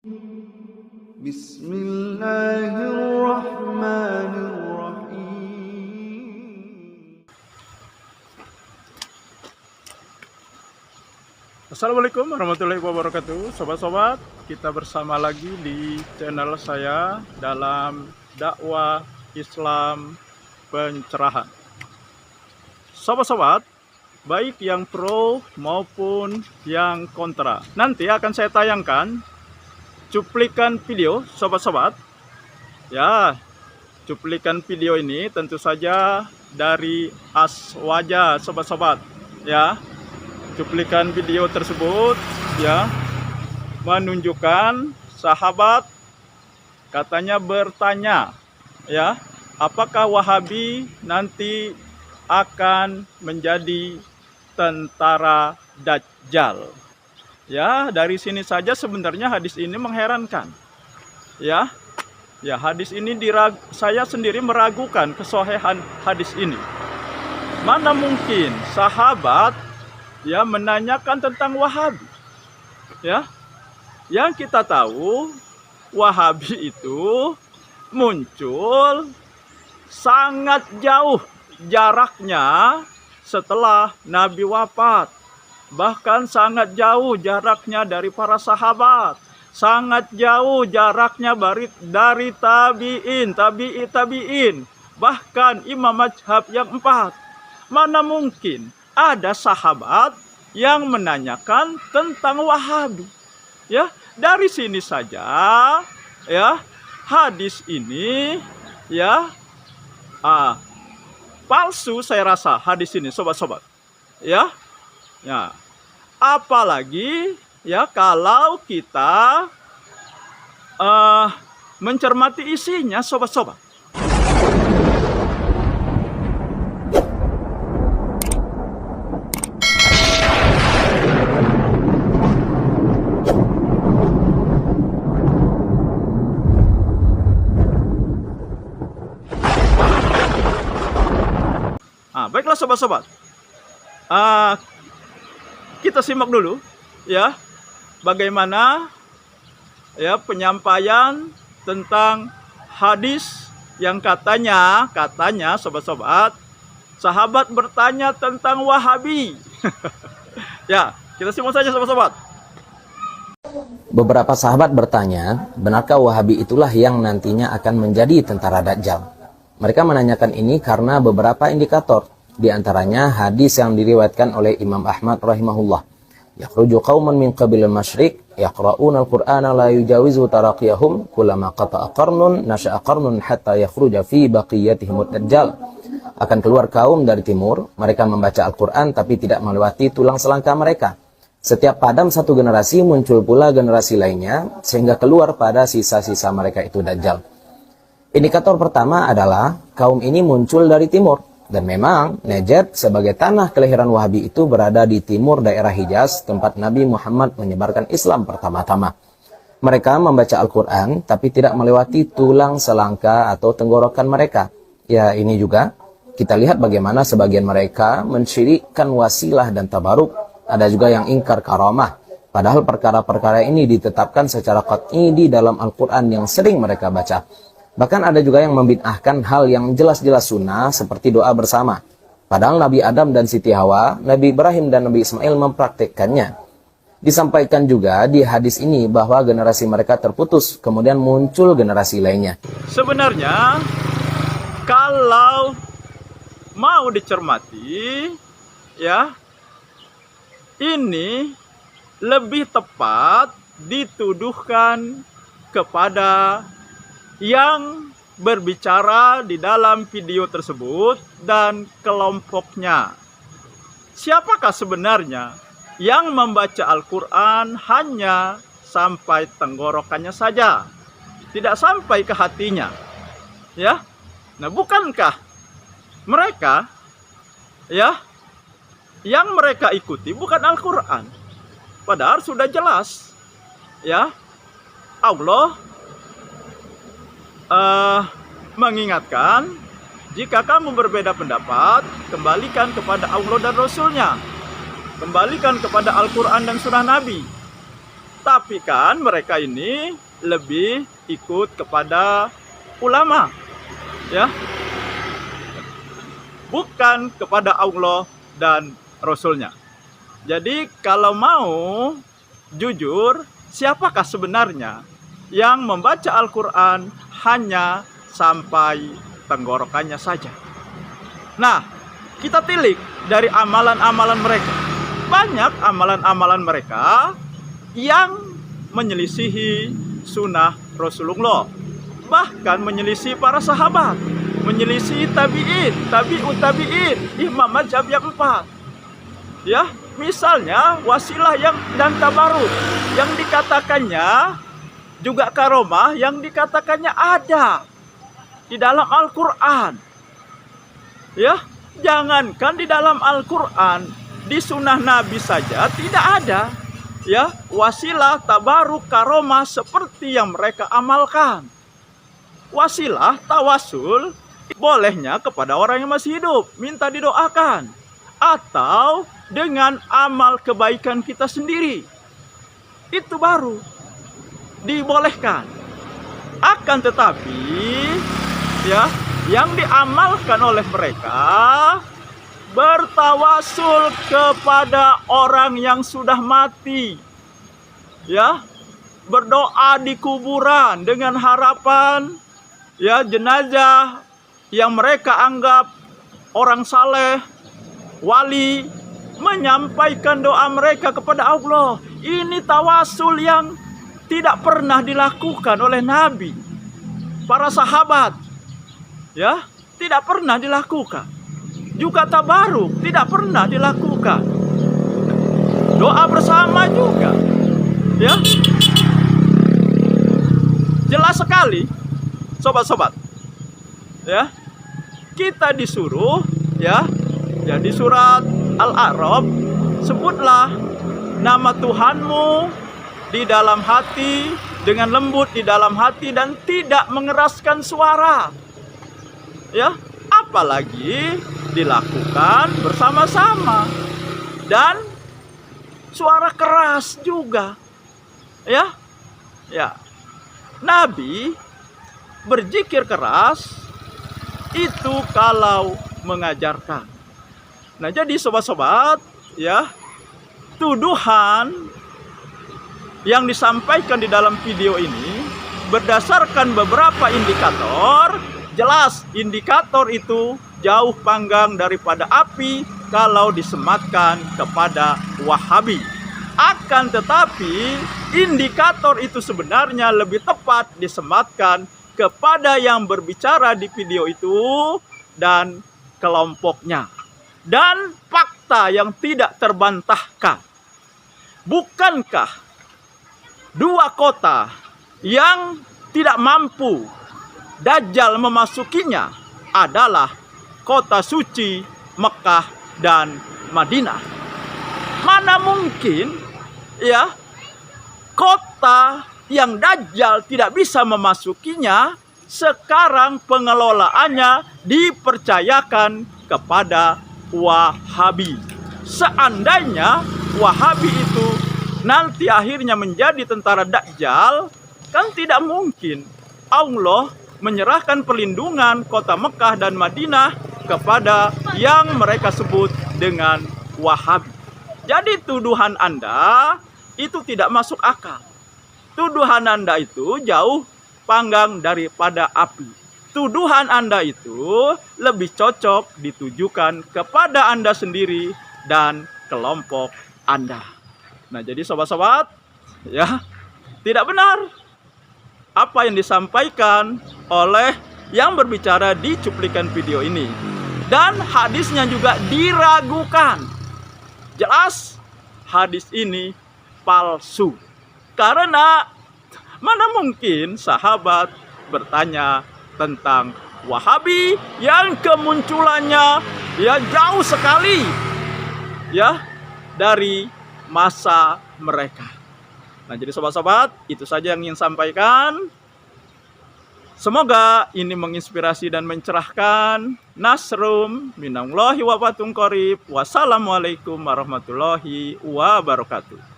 Bismillahirrahmanirrahim. Assalamualaikum warahmatullahi wabarakatuh. Sobat-sobat, kita bersama lagi di channel saya dalam dakwah Islam pencerahan. Sobat-sobat, baik yang pro maupun yang kontra, nanti akan saya tayangkan cuplikan video sobat-sobat. Ya, cuplikan video ini tentu saja dari Aswaja sobat-sobat. Ya, cuplikan video tersebut ya menunjukkan sahabat katanya bertanya ya, apakah Wahabi nanti akan menjadi tentara Dajjal. Ya, dari sini saja sebenarnya hadis ini mengherankan. Ya, hadis ini saya sendiri meragukan kesohihan hadis ini. Mana mungkin sahabat ya menanyakan tentang Wahabi. Ya, yang kita tahu Wahabi itu muncul sangat jauh jaraknya setelah Nabi wafat. Bahkan sangat jauh jaraknya dari para sahabat, sangat jauh jaraknya dari tabi'in, bahkan imam mazhab yang 4. Mana mungkin ada sahabat yang menanyakan tentang Wahabi. Ya, dari sini saja ya hadis ini ya palsu saya rasa hadis ini sobat-sobat. Ya. Ya, apalagi ya kalau kita mencermati isinya sobat-sobat. Baiklah sobat-sobat. Kita simak dulu ya bagaimana ya penyampaian tentang hadis yang katanya sobat-sobat, sahabat bertanya tentang Wahabi. Ya, kita simak saja sobat-sobat. Beberapa sahabat bertanya, benarkah Wahabi itulah yang nantinya akan menjadi tentara Dajjal? Mereka menanyakan ini karena beberapa indikator. Di antaranya hadis yang diriwayatkan oleh Imam Ahmad rahimahullah. Yakhruju qauman min qabilil masyriq yaqra'una al-Qur'ana la yujawizu taraqiyahum kullama qata'a qarnun nasha'a qarnun hatta yakhruja fi baqiyatihim ad-dajjal. Akan keluar kaum dari timur, mereka membaca Al-Qur'an tapi tidak melewati tulang selangkah mereka. Setiap padam satu generasi muncul pula generasi lainnya sehingga keluar pada sisa-sisa mereka itu Dajjal. Indikator pertama adalah kaum ini muncul dari timur. Dan memang Najd sebagai tanah kelahiran Wahabi itu berada di timur daerah Hijaz, tempat Nabi Muhammad menyebarkan Islam pertama-tama. Mereka membaca Al-Quran tapi tidak melewati tulang selangkah atau tenggorokan mereka. Ya, ini juga kita lihat bagaimana sebagian mereka mensyirikkan wasilah dan tabaruk. Ada juga yang ingkar karamah. Padahal perkara-perkara ini ditetapkan secara qat'i di dalam Al-Quran yang sering mereka baca. Bahkan ada juga yang membid'ahkan hal yang jelas-jelas sunnah seperti doa bersama. Padahal Nabi Adam dan Siti Hawa, Nabi Ibrahim dan Nabi Ismail mempraktikkannya. Disampaikan juga di hadis ini bahwa generasi mereka terputus, kemudian muncul generasi lainnya. Sebenarnya kalau mau dicermati ya, ini lebih tepat dituduhkan kepada yang berbicara di dalam video tersebut dan kelompoknya. Siapakah sebenarnya yang membaca Al-Quran hanya sampai tenggorokannya saja, tidak sampai ke hatinya? Ya, nah bukankah mereka ya yang mereka ikuti bukan Al-Quran? Padahal sudah jelas ya Allah mengingatkan, jika kamu berbeda pendapat, kembalikan kepada Allah dan Rasulnya, kembalikan kepada Al-Quran dan Sunnah Nabi. Tapi kan mereka ini lebih ikut kepada ulama, ya, bukan kepada Allah dan Rasulnya. Jadi kalau mau jujur, siapakah sebenarnya yang membaca Al-Quran hanya sampai tenggorokannya saja? Nah, kita tilik dari amalan-amalan mereka. Banyak amalan-amalan mereka yang menyelisihi sunnah Rasulullah, bahkan menyelisihi para sahabat, menyelisihi tabi'in, tabi'ut tabi'in, imam mazhab yang 4. Ya, misalnya wasilah dan tabaruk yang dikatakannya juga karomah, yang dikatakannya ada di dalam Al-Quran. Ya, jangankan di dalam Al-Quran, di sunnah Nabi saja tidak ada, ya, wasilah, tabaruk, karomah seperti yang mereka amalkan. Wasilah, tawasul, bolehnya kepada orang yang masih hidup, minta didoakan, atau dengan amal kebaikan kita sendiri. Itu baru dibolehkan. Akan tetapi, ya, yang diamalkan oleh mereka bertawasul kepada orang yang sudah mati, ya, berdoa di kuburan dengan harapan, ya, jenazah yang mereka anggap orang saleh, wali, menyampaikan doa mereka kepada Allah. Ini tawasul yang tidak pernah dilakukan oleh Nabi, para sahabat, ya, tidak pernah dilakukan. Juga tabaruk tidak pernah dilakukan. Doa bersama juga, ya, jelas sekali, sobat-sobat, ya, kita disuruh, ya, di surat Al-A'raf, sebutlah nama Tuhanmu di dalam hati, dengan lembut di dalam hati, dan tidak mengeraskan suara, ya, apalagi dilakukan bersama-sama dan suara keras juga, ya. Nabi berzikir keras itu kalau mengajarkan. Nah, jadi sobat-sobat, ya, tuduhan yang disampaikan di dalam video ini berdasarkan beberapa indikator, jelas indikator itu jauh panggang daripada api kalau disematkan kepada Wahabi. Akan tetapi indikator itu sebenarnya lebih tepat disematkan kepada yang berbicara di video itu dan kelompoknya. Dan fakta yang tidak terbantahkan, bukankah dua kota yang tidak mampu Dajjal memasukinya adalah kota suci Mekah dan Madinah? Mana mungkin, ya, kota yang Dajjal tidak bisa memasukinya sekarang pengelolaannya dipercayakan kepada Wahabi. Seandainya Wahabi itu nanti akhirnya menjadi tentara Dajjal, kan tidak mungkin Allah menyerahkan perlindungan kota Mekah dan Madinah kepada yang mereka sebut dengan Wahabi. Jadi tuduhan Anda itu tidak masuk akal. Tuduhan Anda itu jauh panggang daripada api. Tuduhan Anda itu lebih cocok ditujukan kepada Anda sendiri dan kelompok Anda. Nah, jadi sobat-sobat, ya, tidak benar apa yang disampaikan oleh yang berbicara di cuplikan video ini. Dan hadisnya juga diragukan. Jelas hadis ini palsu. Karena mana mungkin sahabat bertanya tentang Wahabi yang kemunculannya, ya, jauh sekali, ya, dari masa mereka. Nah, jadi sobat-sobat, itu saja yang ingin sampaikan. Semoga ini menginspirasi dan mencerahkan. Nasrum minallahi wa fathun qarib. Wassalamualaikum warahmatullahi wabarakatuh.